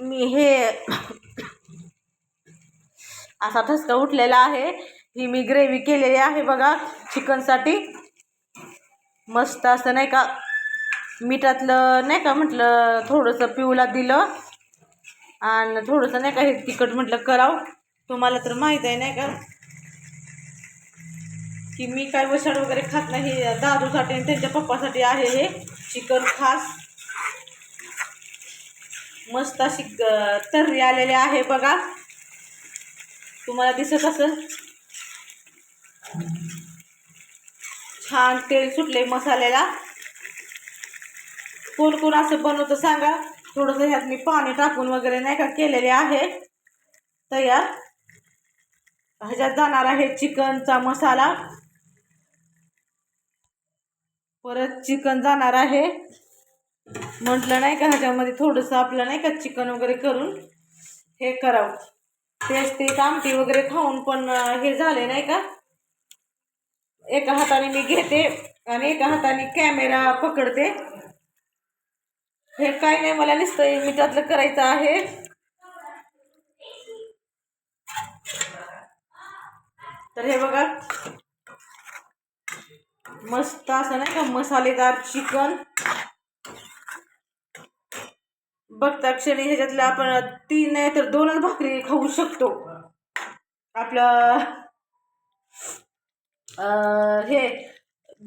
मी हे असा ठसका उठलेला आहे. ही मी ग्रेव्ही केलेली आहे बघा चिकनसाठी. मस्त असं नाही का मिठातलं नाही का म्हटलं थोडंसं पिऊला दिलं आणि थोडंसं नाही का हे तिखट म्हटलं करावं. तुम्हाला तर माहीत आहे नाही का की मी काय वसाड वगैरे खात नाही. दादूसाठी आणि त्यांच्या पप्पासाठी आहे हे चिकन खास. मस्त अशी तर्री आलेली आहे बघा, तुम्हाला दिसत असेल. छान तेल सुटले मसाल्याला. कोण कोण असं बनवतं सांगा. थोडंसं ह्यात मी पाणी टाकून वगैरे नाही का केलेले आहे तयार. ह्याच्यात जाणार आहे चिकनचा मसाला, परत चिकन जाणार आहे. म्हटलं नाही का ह्याच्यामध्ये थोडंसं आपलं नाही का चिकन वगैरे करून हे करावं. तेच ते आमटी वगैरे खाऊन पण हे झाले नाही का. एका हाताने मी घेते आणि एका हाताने कॅमेरा पकडते. हे काय नाही, मला नुसतं मी त्यातलं करायचं आहे. तर हे बघा मस्त असं नाही का मसालेदार चिकन. बघता क्षणी ह्याच्यातलं आपण 3 नाही तर 2च भाकरी खाऊ शकतो. आपलं हे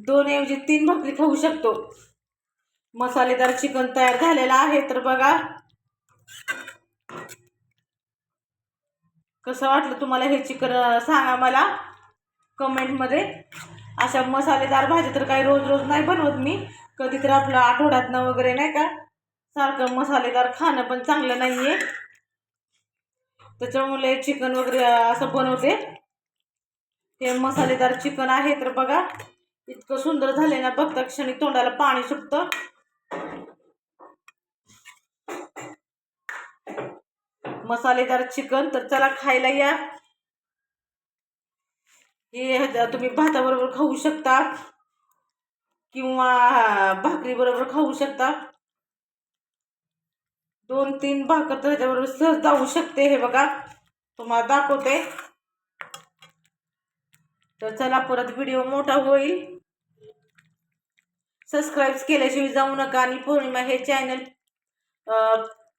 2 ऐवजी 3 भाकरी खाऊ शकतो. मसालेदार चिकन तयार झालेला आहे. तर बघा कसं वाटलं तुम्हाला हे चिकन सांगा मला कमेंटमध्ये. अशा मसालेदार भाज्या तर काही रोज रोज नाही बनवत मी, कधी तर आपलं आठवड्यातनं वगैरे नाही का. सारखं मसालेदार खाणं पण चांगलं नाही आहे, त्याच्यामुळे चिकन वगैरे असं बनवते. हे मसालेदार चिकन आहे. तर बघा इतकं सुंदर झाले ना, बघता क्षणी तोंडाला पाणी सुटतं. मसालेदार चिकन. तर चला खायला या. हे तुम्ही भाताबरोबर खाऊ शकता किंवा भाकरी बरोबर खाऊ शकता. 2-3 भाकर तर त्याच्याबरोबर सहज जाऊ शकते. हे बघा तुम्हाला दाखवते. तर चला परत व्हिडिओ मोठा होईल. सबस्क्राईब केल्याशिवाय जाऊ नका आणि पौर्णिमा हे चॅनल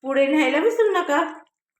पुढे न्यायला विसरू नका.